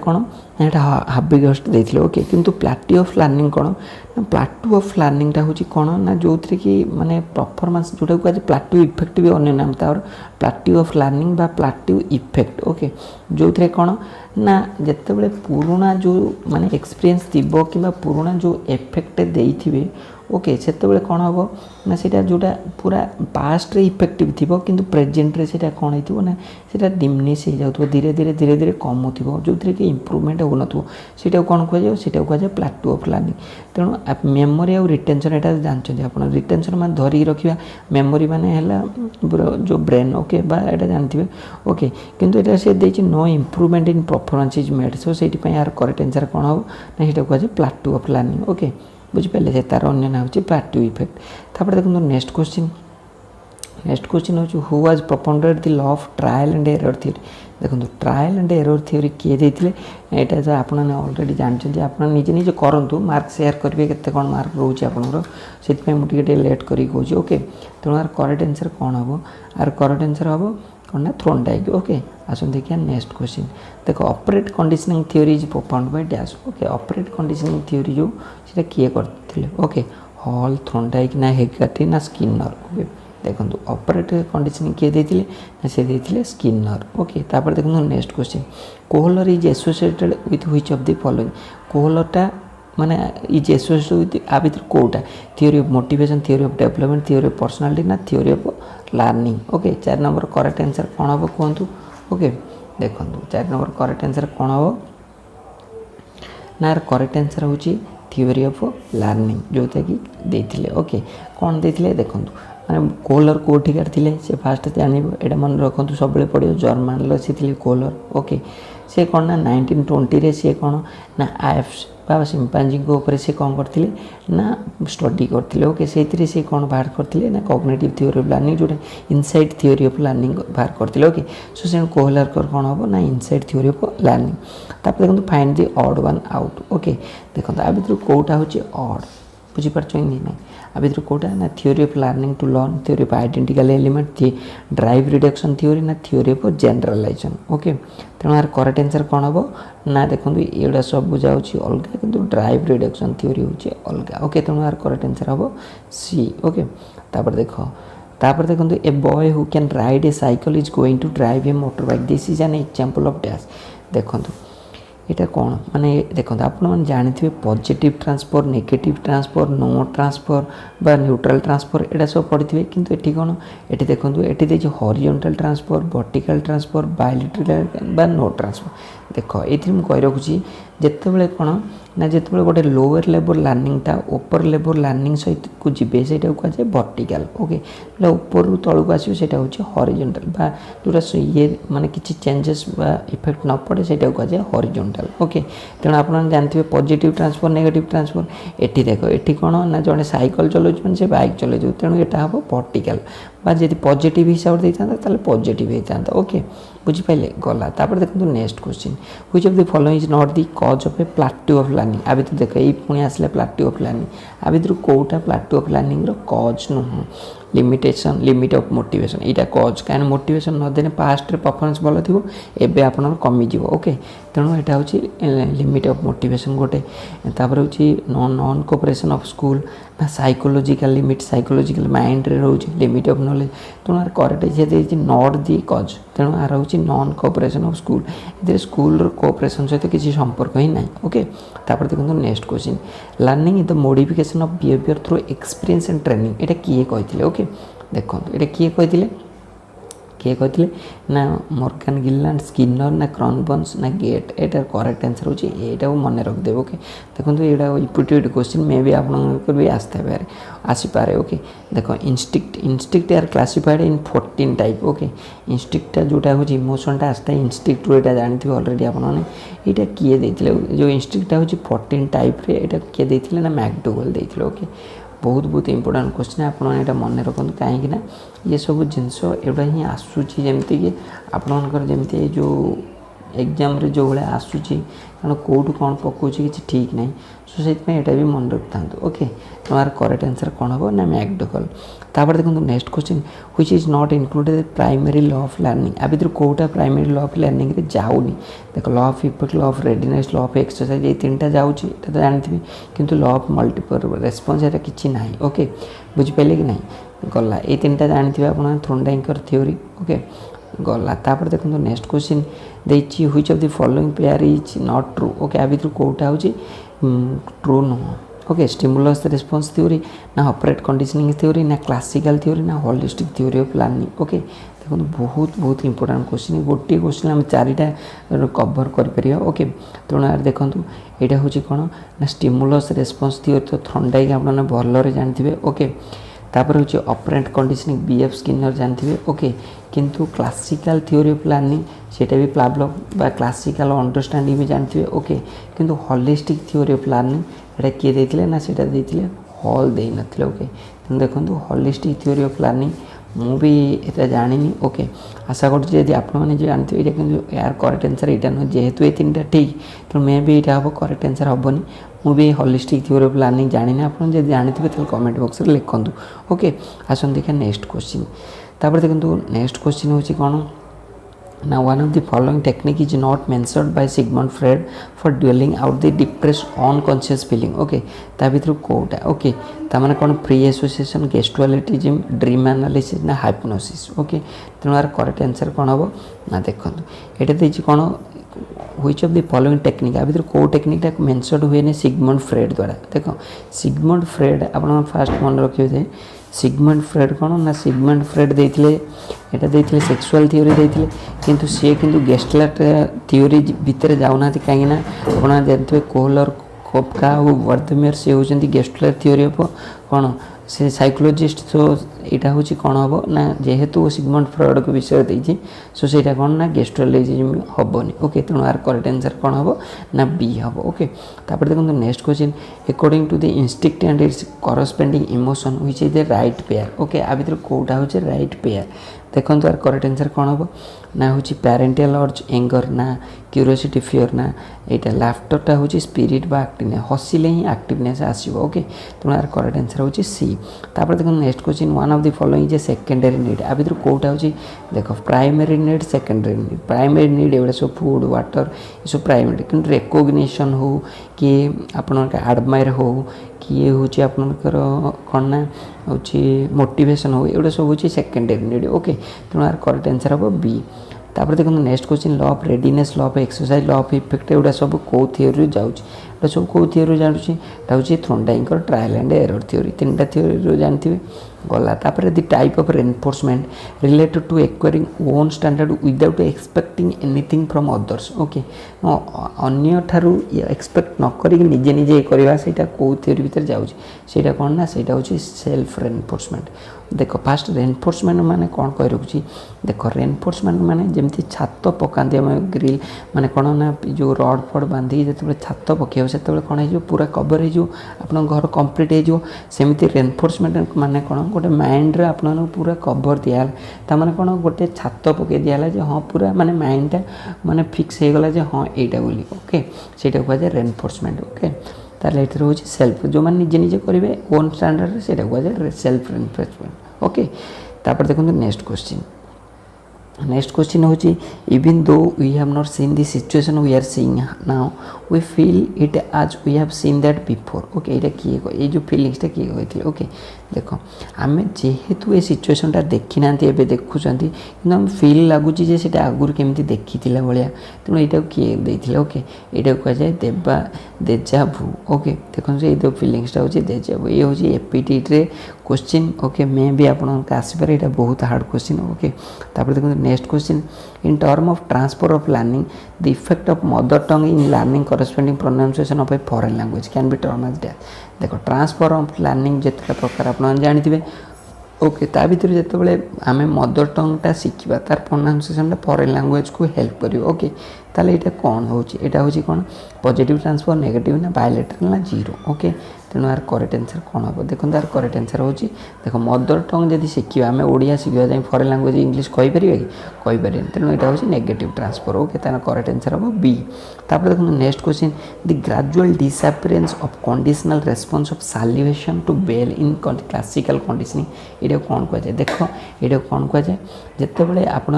कौन यहाँ हाबिगस्ट देथिले ओके किंतु प्लेटिव ऑफ लर्निंग कौन ना प्लेटिव ऑफ लर्निंगटा हूँ कौन ना जो थी कि माने परफॉर्मेंस जोटा कह प्लेटिव इफेक्ट भी अन्य नाम तार प्लेटिव ऑफ लर्निंग बा प्लेटिव इफेक्ट ओके जो थी कौन ना जिते पुराना जो माने एक्सपीरियंस थी कि पुराना जो इफेक्ट देथिबे ओके से कौन हम ना सीटा जोटा पूरा पास्ट रे इफेक्टिव थी किंतु प्रेजेंट रे सीटा कौन हो ना सीटा डिमिनिश हो जाऊ धीरे धीरे कम हो जो थी कि इम्प्रूवमेंट हो ना कौन कहुए प्लेटिव ऑफ लर्निंग तेणु मेमोरी और रिटेंशन यहाँ जानते आप रिटेंशन मान धरिकी रखा मेमोरी माने जो ब्रेन ओके यहाँ जानते ओके किंतु यहाँ से देखिए no improvement in performance is made सो से यार करेक्ट आंसर कौन हो ना सीटा कहुए प्लेटिव ऑफ लर्निंग ओके बुझिपारे से तार अन्य ना हो प्लेटिव इफेक्ट तापर देखो नेक्स्ट क्वेश्चन हो who was proponent the law of trial and error theory देखो ट्रायल एंड एरर थ्योरी किए देथिले एटा जो आपन ऑलरेडी जानछन आपन निजे निजे करंतु मार्क शेयर करिवे केते कोन मार्क रहउची आपनरो सेति पे मु टिके लेट करी कहूची ओके तेणु यार करेक्ट आंसर कौन हम आर करेक्ट आंसर हम कौन ना थ्रोनडाइक ओके आसन देखिए नेक्स्ट क्वेश्चन देखो operant conditioning theory is performed by dash okay operate conditioning theory जो सेटा किए करथिले ओके हॉल थ्रोनडाइक ना हेगार्टी ना स्किनर ओके देखो ऑपरेट कंडीशनिंग किए देथिले ना से देथिले स्किनर ओके तापर देखो next question Kohler is associated with which of the following कोहलरटा माने इज एसोसिएटेड विथ आ भीतर कोटा theory of motivation theory of development theory of personality ना theory of learning okay 4 number correct answer कौन हम कहतु ओके देखो 4 नंबर करेक्ट आंसर कौन हम ना करेक्ट आंसर हूँ थ्योरी ऑफ लर्निंग जोटा कि देथिले ओके कौन देथिले देखो माने कोहलर कोठिकार थिले से फास्ट जानिबो एटा मन रखंतु सबले पड़ियो जर्मन लो से कोहलर ओके से कौन ना 1920 रे से कौन ना आइएफ बा सिम्पांजी को ऊपर से कौन करथिले ना स्टडी करथिले ओके सेतिरे से कौन बाहर करथिले ना कॉग्निटिव थ्योरी ऑफ लर्निंग जोटा इनसाइट थ्योरी ऑफ लर्निंग बाहर करथिले ओके सो से कोहलर कर कौन हो ना इनसाइट थ्योरी ऑफ लर्निंग तापर देखो find the odd one out okay देखो आ भीतर कोटा होची ऑड बुझी परछो नहीं आ भीतर कोटा ना theory of learning to learn theory of identical element थी ड्राइव रिडक्शन थ्योरी ना थ्योरी ऑफ जनरलाइजेशन ओके तेणु यार करेक्ट आंसर कौन हम ना देखो ये सब बुझाऊँ अलग किंतु ड्राइव रिडक्शन थ्योरी हूँ अलग ओके तेणु यार करेक्ट आंसर हम सी ओके तापर देखो a boy who can ride a cycle is going to drive a motor bike this is an example of dash देखो এটা କ'ଣ ମାନେ ଦେଖନ୍ତୁ ଆପଣମାନେ ଜାଣିଥିବେ positive transfer negative transfer no transfer ବା ନ୍ୟୁଟ୍ରାଲ୍ ଟ୍ରାନ୍ସଫର୍ ଏଇଟା ସବୁ ପଢ଼ିଥିବେ। କିନ୍ତୁ ଏଠି କ'ଣ ଏଠି ଦେଖନ୍ତୁ ଏଠି ଦେଇଛି ହରିଜଣ୍ଟାଲ୍ ଟ୍ରାନ୍ସଫର୍ ଭର୍ଟିକାଲ୍ ଟ୍ରାନ୍ସଫର୍ ବାୟୋଲେଟ୍ରିକାଲ୍ ବା ନୋ ଟ୍ରାନ୍ସଫର୍। ଦେଖ ଏଇଥିରେ ମୁଁ କହି ରଖୁଛି ଯେତେବେଳେ କ'ଣ ନା ଯେତେବେଳେ ଗୋଟେ ଲୋୟର୍ ଲେବୁଲ୍ ଲାର୍ଣ୍ଣିଂଟା ଉପର ଲେବୁଲ୍ ଲାର୍ଣ୍ଣିଂ ସହିତକୁ ଯିବେ ସେଇଟାକୁ କୁହାଯାଏ ଭର୍ଟିକାଲ୍। ଓକେ, ଯେଉଁଟା ଉପରରୁ ତଳକୁ ଆସିବ ସେଇଟା ହେଉଛି ହରିଜଣ୍ଟାଲ୍ ବା ଯେଉଁଟା ଇଏ ମାନେ କିଛି ଚେଞ୍ଜେସ୍ ବା ଇଫେକ୍ଟ ନ ପଡ଼େ ସେଇଟାକୁ କୁହାଯାଏ ହରିଜଣ୍ଟାଲ୍। ଓକେ, ତେଣୁ ଆପଣମାନେ ଜାଣିଥିବେ ପଜିଟିଭ୍ ଟ୍ରାନ୍ସଫର୍ ନେଗେଟିଭ୍ ଟ୍ରାନ୍ସଫର୍। ଏଠି ଦେଖ ଏଠି କ'ଣ ନା ଜଣେ ସାଇକେଲ ଚଲାଉଛି ମାନେ ସେ ବାଇକ୍ ଚଲାଇଯିବ, ତେଣୁ ଏଇଟା ହେବ ଭର୍ଟିକାଲ୍ ବା ଯଦି ପଜିଟିଭ୍ ହିସାବରେ ଦେଇଥାନ୍ତା ତାହେଲେ ପଜିଟିଭ୍ ହେଇଥାନ୍ତା। ଓକେ, ବୁଝିପାରିଲେ ଗଲା। ତାପରେ ଦେଖନ୍ତୁ next question, which of the following is not the cause of a plateau of learning. ଆ ଭିତରୁ ଦେଖ ଏଇ ପୁଣି ଆସିଲା ପ୍ଲାଟ୍ୟୁ ଅଫ୍ ଲାର୍ଣ୍ଣିଂ। ଆ ଭିତରୁ କେଉଁଟା ପ୍ଲାଟ୍ୟୁ ଅଫ୍ ଲାର୍ଣ୍ଣିଂର କଜ୍ ନୁହଁ? লিমিটেশন লিমিট অফ মোটিভেশন এইটা কজ কারণ মোটিভেশন নদেলে পাস্টরে পরফরমেন্স ভালো থিব এবে আপনার কমিযোগ। ওকে, তেণু এটা হচ্ছে লিমিট অফ মোটিভেশন গোটে। তারপরে হচ্ছে নন কোঅপারেশন অফ স্কুল না সাইকোলোজিকাল লিমিট সাইকোলোজিকাল মাইন্ডরে রয়েছে লিমিট অফ নলেজ। তেণু আর করেক্ট যেহেতু নট দি কজ তেণু আর হচ্ছে নন কোঅপারেশন অফ স্কুল। এদের স্কুলর কোঅপারেশন সহিত কিছু সম্পর্ক হি নাই। ওকে, তারপরে দেখুন next question, learning is the modification of behaviour through experience and training. এটা কিଏ କହିଥିଲେ? ওকে, ଦେଖନ୍ତୁ ଏଇଟା କିଏ କହିଥିଲେ ନା ମର୍ଗାନ୍ ଗିଲାଣ୍ଡ ସ୍କିନର ନା କ୍ରନବନ୍ସ ନା ଗେଟ୍। ଏଇଟାର କରେକ୍ଟ ଆନ୍ସର୍ ହେଉଛି ଏଇଟାକୁ ମନେ ରଖିଦେବେ। ଓକେ, ଦେଖନ୍ତୁ ଏଇଟା ଇମ୍ପୋର୍ଟେଣ୍ଟ କ୍ୱେଶ୍ଚିନ୍ ମେ ବି ଆପଣଙ୍କର ବି ଆସିପାରେ। ଓକେ, ଦେଖ ଇନଷ୍ଟିକ୍ଟ ଆର୍ କ୍ଲାସିଫାଏଡ୍ ଇନ୍ 14 ଟାଇପ୍। ଓକେ, ଇନଷ୍ଟିକ୍ଟଟା ଯେଉଁଟା ହେଉଛି ଇମୋସନଟା ଆସିଥାଏ ଇନଷ୍ଟିକ୍ଟରୁ, ଏଇଟା ଜାଣିଥିବେ ଅଲରେଡ଼ି ଆପଣମାନେ। ଏଇଟା କିଏ ଦେଇଥିଲେ? ଯେଉଁ ଇନଷ୍ଟିକ୍ଟଟା ହେଉଛି 14 ଟାଇପ୍ରେ, ଏଇଟା କିଏ ଦେଇଥିଲେ ନା ମ୍ୟାକ୍ଡୋୱେଲ୍ ଦେଇଥିଲେ। ଓକେ, ବହୁତ ଇମ୍ପୋର୍ଟାଣ୍ଟ କ୍ୱେଶ୍ଚିନ୍, ଆପଣ ଏଇଟା ମନେ ରଖନ୍ତୁ କାହିଁକିନା ये सब जिनस एटा ही आसूची जमती कि आपणकर जमती जो एग्जाम जो भाया आसूची कारण कौटू कौन पकाउची कि ठीक ना, सो से भी मन रखि था। ओके, तुम्हारा करेक्ट आंसर कौन हम ना मैकडोगल। तापर देखो next question, which is not included primary law of learning. आ भर कौटा प्राइमरी लॉ ऑफ लर्निंग रे जाऊनी? देखो law of effect law of readiness law of exercise ये तीन जाऊँगी तो जानते किंतु लॉ ऑफ मल्टीपल रेस्पॉन्स ये किसी ना। ओके, बुझिपारे कि नहीं गला ये तीन जानते आप थ्रोनडाइकर थ्योरी। ओके, गला तापर देखो नेक्स्ट क्वेश्चन देखिए, which of the following pair is not true. Okay, आ भर कौटा हूँ ट्रू नुह। ओके, स्टिमुलस रेस्पॉन्स थ्योरी ना ऑपरेट कंडीशनिंग थ्योरी ना क्लासिकल थ्योरी ना holistic theory of learning. Okay, देखो बहुत इंपोर्टेंट क्वेश्चन, गोटे क्वेश्चन आम चारिटा कवर कर। ओके, तेणु यार देखो यहाँ हूँ कौन ना स्टिमुलस रेस्पॉन्स थ्योरी तो थ्रोनडाइक आप भलरे जानते। ओके, तापर हूँ ऑपरेंट कंडीशनिंग बीएफ स्किनर जानते। ओके, किंतु क्लासिकल थ्योरी ऑफ लर्निंग सेटा भी प्लावलव बा क्लासिकल अंडरस्टैंडिंग भी जानते। ओके, किंतु होलिस्टिक थ्योरी ऑफ लर्निंग एटा किए देथिले ना सेटा देथिले हॉल दे नथिले। ओके, तेणु देखो होलिस्टिक थ्योरी ऑफ लर्निंग मु भी एटा जानिनी। ओके, आशा करछि यदि आपण माने जानते एटा किंतु यार करेक्ट आंसर एटा न, जेहेतु ए तीनटा ठीक तो मे भी एटा हम करेक्ट आंसर हेनी। मु भी होलिस्टिक थ्योरी ऑफ लर्निंग जानिनी, आपण जदि जानथिबे तो कमेंट बॉक्स रे लिखंतु। ओके, आसन देखा नेक्स्ट क्वेश्चन। तापर देखंतु नेक्स्ट क्वेश्चन होछि कोन ना, one of the following technique is not mentioned by Sigmund Freud for dwelling out the depressed unconscious feeling. Okay, ता भीतर कोटा ओके ता माने कोन फ्री एसोसिएशन गेस्टुअलिटिज्म ड्रीम एनालिसिस ना हाइप्नोसिस। ओके, तेणु यार करेक्ट आंसर कौन हम ना देखो ये देखिए कौन which of the following technique. आ भीतर कौ टेक्निकटा मेंशन हुए सिगमंड फ्रेड द्वारा। देखो सिगमंड फ्रेड आप फास्ट मन रखिए सिगमंड फ्रेड कौन ना सिगमंड फ्रेड देथिले एटा देथिले सेक्सुअल थ्योरी देथिले, किंतु सी किंतु गेस्टलट थ्योरी भितर जाऊना कहीं ना आप जानते कोहलर कोपका और वर्धमेयर से होती गेस्टलट थ्योरी ऑफ कौन से साइकोलॉजिस्ट। सो यहाँ हूँ कौन हम ना जेहेतु सिगमंड फ्रॉइड को विषय देती सो से कौन ना गेस्ट्रोलॉजिज्म हेनी। ओके, तेणु यार करेक्ट आंसर कौन हम ना बी हम। ओके, तापर देखो next question, according to the instinct and its corresponding emotion which is the right pair. Okay, आ भर कौटा हूँ राइट पेयर देखो यार करेक्ट आंसर कौन हम ना हूँ पैरेंटल अर्ज एंगर ना क्यूरियोसिटी फियर ना यहाँ लाफ्टरटा हूँ स्पिरिट बा एक्टिवनेस हसिले ही एक्टिवनेस आसो। ओके, तेणु यार करेक्ट आंसर हूँ सी। तापर देखो next question, one of the following जे सेकेंडरी नीड। आ भर कौटा हूँ देख primary need secondary need. Primary need एवं सब फूड वाटर ये सब प्राइमरी, कि रेकग्निशन हो कि आपण एडमायर हो कि ये हूँ आपणकर कौन ना हूँ मोटिवेशन हो एवं सब हूँ सेकेंडरी नीड। ओके, तेणु यार करेक्ट आंसर हम बी। तापर देखो next question law of readiness law of exercise law of effect एगुड़ा सब कौ थियोरी जाऊँगी एटा सब कौ थियोरी जानूँ हूँ थ्रोनडाइकर ट्रायल एंड एरर थियोरी 3टा थियोरी जानते गला तापर the type of reinforcement related to acquiring own standard without expecting anything from others okay अन्य ठारू एक्सपेक्ट न करी निजे निजे करवा सेटा कौ थियोरी भीतर जाऊँ सेटा कौन ना सेटा हूँ सेल्फ रेनफोर्समेंट देख फास्ट रेनफोर्समेंट माने कौन कही रखुची देख रेनफोर्समेंट माने जमती छात पकाते आम ग्रिल माने कौन ना जो रड फड बांधी जो छात पकेब से कौन हो पूरा कवर हो आप घर कम्प्लीट होमती रेनफोर्समेंट माने कौन गोटे माइंड आप पूरा कवर दिया ताने कौन गोटे छात पकई दिया जो हाँ पूरा माने माइंडटा माने फिक्स हो गला हाँ यहाँ बोली ओके सेटा कहुए रेनफोर्समेंट ओके ताले ये हूँ सेल्फ जो मैंने निजे निजे करेंगे ओन स्टैंडर्ड से कहुए सेल्फ रेनफोर्समेंट ओके तापर देखो नेक्स्ट क्वेश्चन हूँ even though we have not seen the situation we are seeing now we feel it as we have seen that before okay ये किए ये जो फिलिंग्सटा किए कहते ओके देख आम जेहेतु ये सिचुएशनटा देखी ना देखुं कि आम फिल लगुच आगुरी केमी देखी भाया तेणु यहाँ किए देते ओके यहाँ कहुए देवा देजाभू ओके देखो ये फिलिंग्सटा हूँ देजाभू ये हूँ एपीटीरे क्वेश्चन ओके मे भी आप आसपारे यहाँ बहुत हार्ड क्वेश्चन ओके तापर देखो next question in term of transfer of learning the effect of mother tongue in learning corresponding pronunciation of a foreign language can be term as that देखो transfer of learning जिते प्रकार आप जानते okay ता भर जिते आम मदर टंगटा शिखा तार प्रोनाउंसिएशनटा फॉरेन लैंग्वेज को हेल्प कर ओके ताले ये कौन हो कौन पॉजिटिव ट्रांसफर नेगेटिव ना बायलेटरल ना जीरो ओके तेणु यार करेक्ट आंसर कौन हम देखो यार करेक्ट आंसर हूँ देख मदर टंग जब शिखा आम ओडिया शिखा जाए फॉरेन लैंग्वेज इंग्लिश कहीपर कि कहीपर तेणु यहाँ हूँ नेगेटिव ट्रांसफर ओके तार करेक्ट आंसर हम बी तापर देखो next question the gradual disappearance of conditional response of salivation to bell in classical conditioning ये कौन कहुए देख ये कौन कहुए जिते आप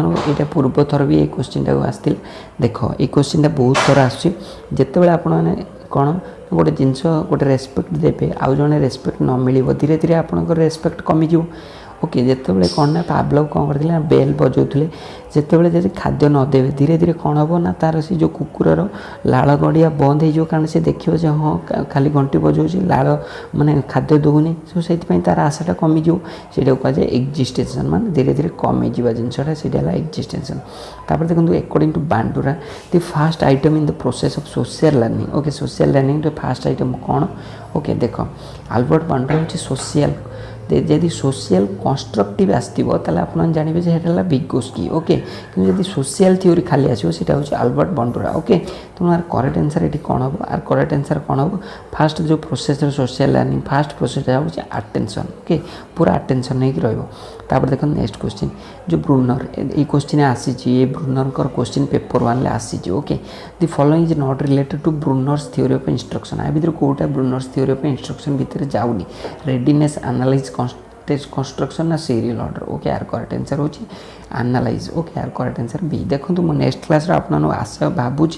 पूर्व थर भी ये क्वेश्चन टाक आसती देख ये क्वेश्चन बहुत थर आसते आप कौन गोटे जिनस गोटे रेस्पेक्ट देते आउ जड़े रेस्पेक्ट न मिल धीरे धीरे आपंकर रेस्पेक्ट कमिज ओके जिते कौन ना पाब्लव कौन करते बेल बजाऊे जिते जब खाद्य नदे धीरे धीरे कौन हम ना तार से जो कुकुर लाल गड़िया बंद हो कारण से देखिए हाँ खाली घंटी बजाऊँ लाल माने खाद्य दौनी सो से तार आशाटा कमिज से कहुए एक्जिस्टेंशन मान धीरे धीरे कमिज जिनसा से एक्जिस्टेंशन तापर देखो according to Bandura the first item in the process of social learning okay social learning first item कौन ओके देख आल्बर्ट बांडुरा हूँ सोशल जदि सोशल कंस्ट्रक्टिव आसो ताले आप जानते हैं विगोस्की ओके कि जब सोशल थ्योरी खाली आसो सीटा हूँ आल्बर्ट बांडुरा ओके तेणु यार करेक्ट आंसर ये कौन हम आर करेक्ट आंसर कौन हम फास्ट जो process social learning first process हूँ अटेंशन ओके पूरा अटेंशन नहीं रहा देखो नेक्स्ट क्वेश्चन जो ब्रूनर ये क्वेश्चन आसी ये ब्रूनर क्वेश्चन पेपर 1 आसी okay the following is not related to Bruner's theory of instruction आ भर कौटा ब्रूनर्स थ्योरी ऑफ इंस्ट्रक्शन भितर जाऊनी रेडीनेस एनालाइज कंस्ट्रक्शन ना सीरियल ऑर्डर ओके यार करेक्ट आंसर हूँ एनालाइज ओके यार करेक्ट आंसर बी देखो मो नेक्स्ट क्लास आप आशा भावुँ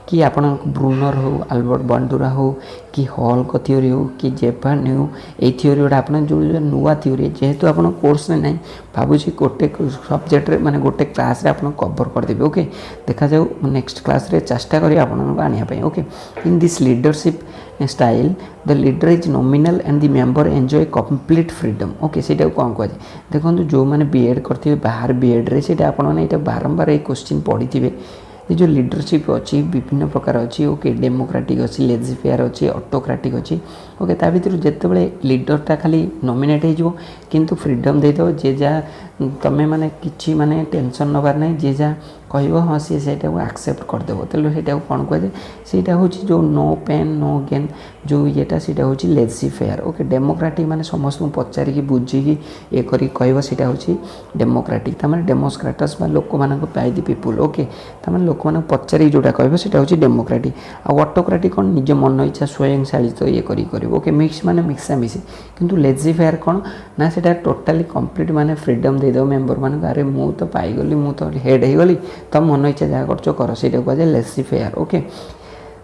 कि आपण ब्रूनर हो आल्बर्ट बांडुरा हो कि हॉल को थ्योरी हो कि जेफन हो ये थ्योरी गुड़ा आप जो नुआ थ्योरी जेहेतु आप कोर्स में ना भावुँ गोटे सब्जेक्ट माने गोटे क्लास रे आप कवर करदेवे ओके देखा जाऊ नेक्स्ट क्लास रे चेष्टा करी आपन आने okay in this leadership style the leader is nominal and the member enjoy complete freedom okay से कौन कहुए देखो जो मैंने बीएड करते बाहर बीएड रे से आप बारंबार ये क्वेश्चन पढ़ी थे ये जो लीडरशिप अच्छी विभिन्न प्रकार अच्छी ओके डेमोक्रेटिक अच्छी लेजिफेयर अच्छी ऑटोक्रेटिक अच्छी ओके ता भर जिते लीडरटा खाली नॉमिनेट हो किंतु फ्रीडम दे दो जे जा तमें माने किछि माने टेंशन नबार नहीं जे जा कह हाँ सी से एक्सेप्ट करदेव तेल से कौन कहुए सेटा हूँ जो नो पेन नो गेन जो येटा सीटा हूँ लेजिफेयर ओके डेमोक्रेटिक माने समस्त पचारिकी बुझिकी ये करी कह सीटा हूँ डेमोक्रेटिक तमें डेमोक्रेटस लोक मान बाय द पीपुल ओके तमें लोक मैंने पचारिक जोटा कह हूँ डेमोक्रेटिक आ ऑटोक्रेटिक कौन निज मन इच्छा स्वयंशालित ये कर ओके मिक्स माने मिक्सा मिसी किंतु लेजिफेयर कौन ना से टोटाली कंप्लीट माने फ्रीडम देदेव मेम्बर मान अरे मु तो पाईगली मु तो हेड हो गली तुम मन इच्छा जहाँ कर से कहुए लेजिफेयर ओके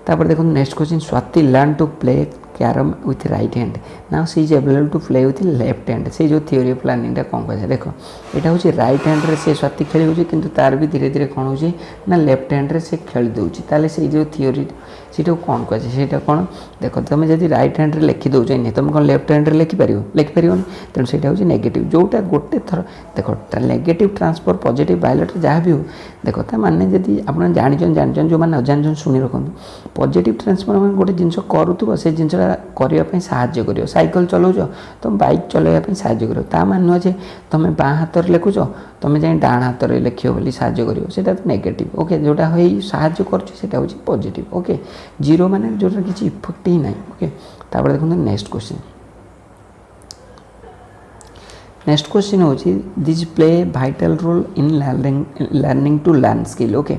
तापर देखो next question Swati learn to play carrom with right hand now she is able to play with left hand से जो थ्योरी ऑफ लर्निंगटा कौन कह देख यहाँ हूँ राइट हैंड्रे से स्वाति खेली कि तार भी धीरे धीरे कौन हो ना लेफ्ट हैंड्रे से खेली दूसरी ताले से जो थ्योरी सीटा कौन कह से कौन देख तुम जब राइट हैंड्रे लिखी दौच तुम कौन लेफ्ट हैंड्रे लिखिपर तेणु से नेगेटिव जोटा गोटे थर देख नेगेटिव ट्रांसफर पॉजिटिव बायोलेटर जहाँ भी हो देख माने जब आप जानते जो मैंने अजान शुणी रखु पॉजिटिव ट्रांसफर में गोटे जिन करूँ से जिनसा करने साहाय्य कर साइकिल चलाऊच तुम बाइक चलैया साहाय्य कर मान जे तुम बाँ हाथ लिखुच तुम जाए डाण हाथ में लिख बोली साहाय्य कर नेगेटिव ओके जोटा हो साहाय्य कर पॉजिटिव ओके जीरो माने जोटा किसी इफेक्ट ही ना ओके तापर देखो नेक्स्ट क्वेश्चन हूँ this play vital role in learning to learn skill okay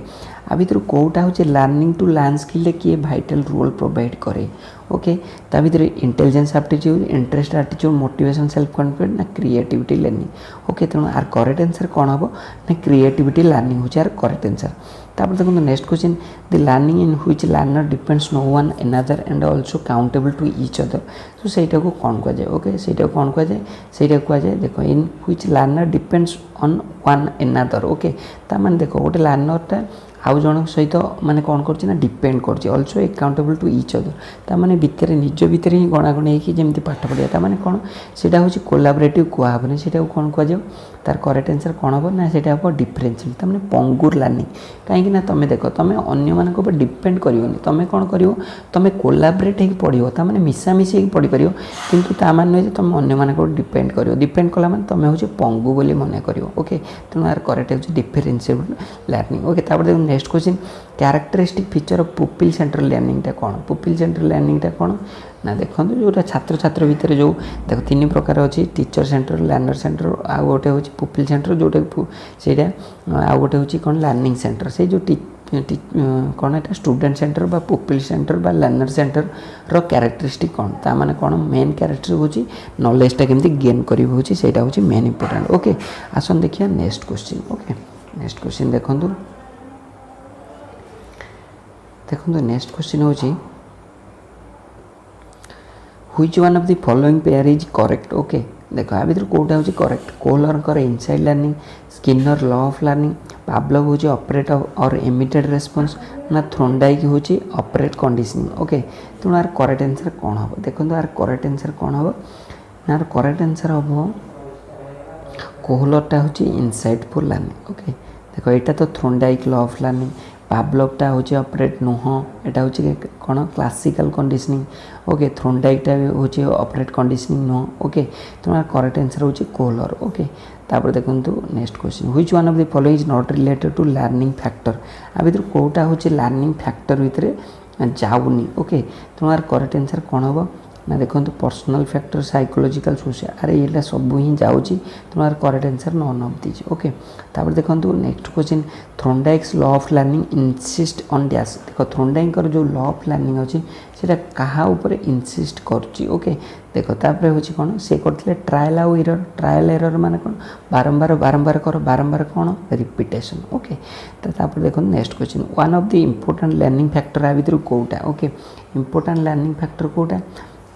आ भर कौटा हूँ लर्निंग टू लर्न स्किल किए भाइटल रोल प्रोवाइड करे ओके ता भर intelligence aptitude interest attitude motivation self confidence ना क्रिएटिविटी लर्निंग ओके तेणु आर करेक्ट आंसर कौन हम ना क्रिएटिविटी लर्निंग हूँ आर करेक्ट आंसर तापर देखो next question the learning in which learner depends no one another and also countable to each other तो सहीटा को कौन कह जाए ओके सहीटा कौन कह जाए सहीटा कह जाए देखो इन which learner depends on one another okay तार देखो गोटे लर्नरटा आउ जन सहित माने कौन कर डिपेंड कर अल्सो एकाउंटेबल टू ईच अदर ताने भितर निज भितर ही गणागणी होमती पाठ पढ़ा ताने कौन से हूँ कोलाबरेटिव कहबनी से कौन कह तार करेक्ट आंसर कौन हम ना से हम डिफरेंशियल ताने पंगुर लर्निंग कहीं तुम देख तुम अन्य मान डिपेंड करनी तुम कौन कर तुम कोलाबरेट हो पढ़ो ताने मिसामिशी पढ़ी पार कितु तामान नुहे तुम अन्य मान डिपेंड कर डिपेंड कला मैंने तुम हूँ पंगु बोली मन कर ओके तेणु यार करेक्ट हूँ डिफरेंशियल लर्निंग ओके तापर देखो next question characteristic feature of pupil central लर्निंगटा कौन पुपिल सेंट्रल लर्निंगटा कौन ना देखो जोटा छात्र छात्र भितर जो देख तीन प्रकार अच्छी टीचर सेंटर लर्नर सेंटर आउ गोटे हूँ पुपिल सेंटर जोटा से आउ गोटे हूँ कौन लर्निंग सेंटर से जो कौन एटा स्टूडेंट सेंटर बा पुपिल सेंटर बा लर्नर सेंटर रो कैरेक्टरिस्टिक कौन ता माने कौन मेन कैरेक्टर हूँ नॉलेजटा केमती गेन करी हूँ सेटा हूँ मेन इंपोर्टेंट ओके आसन देखिए next question okay next question देखो नेक्स्ट क्वेश्चन हूँ which one of the following pair is correct okay देखो आ भर कौटा हूँ correct Kohler inside learning Skinner law of learning Pavlov हूँ ऑपरेट और इमिटेड रेस्पॉन्स ना थ्रोनडाइक हूँ ऑपरेट कंडीशनिंग ओके तेणु यार करेक्ट आंसर कौन हम देखो यार करेक्ट आंसर कौन हम ना यार करेक्ट आंसर हम कोहलरटा हूँ इनसाइटफुल लर्निंग ओके देखो यहाँ तो थ्रोनडाइक लॉ ऑफ लर्निंग पावलोवटा हूँ ऑपरेट नुह यहाँ हूँ कौन क्लासिकल कंडीशनिंग ओके थ्रोनडाइकटा हूँ ऑपरेट कंडीशनिंग नुह ओके तेणु करेक्ट आंसर हूँ कोहलर ओके तापर देखो next question which one of the following is not related to learning factor आ भर कौटा हूँ लर्निंग फैक्टर भितर जाऊनी ओके तेणु यार करेक्ट आंसर कौन हम ना देखो पर्सनल फैक्टर साइकोलॉजिकल सोशल अरे ये सब ही जाऊँगी तेणु यार correct answer none of these okay तापर देखो next question Thorndike's law of learning insist on dash देखो थ्रोनडाइकर जो लॉ ऑफ लर्निंग अच्छी से क्या ऊपर इंसिस्ट करुच्ची ओके देखो तापर हूँ कौन से करते ट्रायल आउ एरर ट्रायल एरर माने कौन बारंबार बारंबार कर बारंबार कौन रिपीटेशन ओके तापर देखो next question one of the important learning factor आ भर कौटा ओके इम्पोर्टेंट लर्निंग फैक्टर कौटा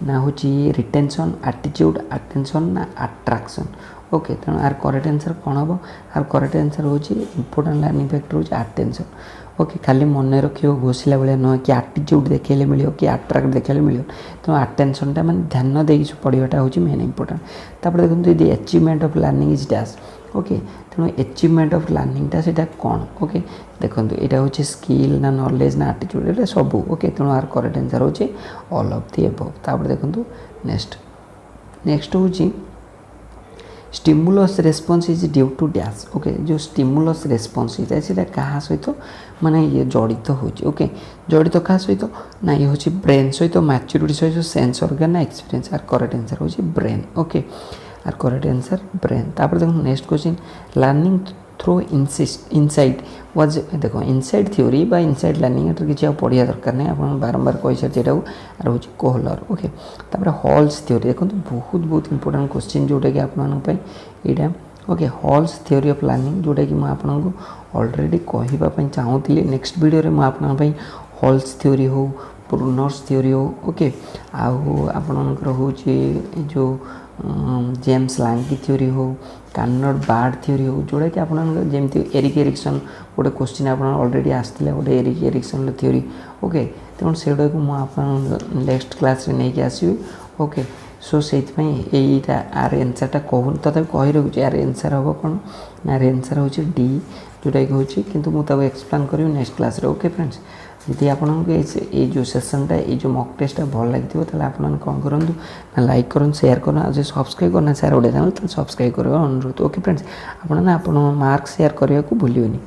ना हूँ रिटेंशन एटीट्यूड अटेंशन ना अट्रैक्शन ओके तेणु यार करेक्ट आंसर कौन हम यार करेक्ट आंसर हूँ इम्पोर्टेंट लर्निंग फैक्टर हूँ अटेंशन ओके खाली मन रख घोषिला भाया नुह कि एटीट्यूड देखले मिले कि अट्रैक्ट देखले मिले तेणु अटेंशनटा मैंने ध्यान देकी पढ़ाटा हूँ मेन इंपोर्टेंट तापर देखो यदि achievement of learning is dash okay तेणु अचीवमेंट ऑफ लर्निंगटा से कौन ओके देखो यहाँ हूँ स्किल ना नॉलेज ना एटीट्यूड ये सब ओके तेणु यार करेक्ट आंसर हूँ ऑल ऑफ दी एबव तापर देखो नेक्स्ट हूँ stimulus response is due to dash okay जो स्टिमुलस रेस्पॉन्स होता है सीटा क्या सहित माने ये जड़ित होके जड़ित क्या सहित ना ये हूँ ब्रेन सहित मैच्योरिटी सहित सेंस ऑर्गन ना एक्सपीरियंस यार करेक्ट आंसर हूँ ब्रेन ओके यार करेक्ट आंसर ब्रेन तापर देखो next question learning through insight was देखो इनसाइट थ्योरी बा इनसाइट लर्निंग एटर किसी पढ़िया दरकार नहीं आप बारंबार कही सारी यहाँ आर हूँ कोहलर ओके तापर हॉल्स थ्योरी देखो बहुत बहुत इंपोर्टेंट क्वेश्चन जोटा कि आपटा okay Hull's theory of learning जोटा कि मुझे ऑलरेडी कहवाई चाहूँगी नेक्स्ट वीडियो में मुझे हॉल्स थ्योरी हो ब्रूनर्स थ्योरी हो ओके आउ आपणकर हूँ जो जेम्स लांगी थ्योरी हो कार्नोट बार्ड थ्योरी हो जोड़ा कि आपन जमी एरिक एरिक्सन गोटे क्वेश्चन आप ऑलरेडी आसते गोटे एरिक एरिक्सन थ्योरी ओके तेणु से गुड़ा को नेक्स्ट क्लास रे नहीं आसबि ओके सो से यहीटा आर एनसरटा कहूँ तथा कही रखुच्छी यार एनसर हम कौन ना एनसर हूँ डी जोटा कि हूँ कि मुझे एक्सप्लेन करी नेक्स्ट क्लास रे ओके फ्रेंड्स यदि आपको ये जो सेसनटा ये जो मॉक टेस्टा भल लगी तेल आप कौन करूँ ना लाइक करूँ शेयर करूँ जो सब्सक्राइब करना सार ओडिया चैनल सब्सक्राइब करवा अनुरोध ओके फ्रेंड्स आप मार्क शेयर करने को भूलिए।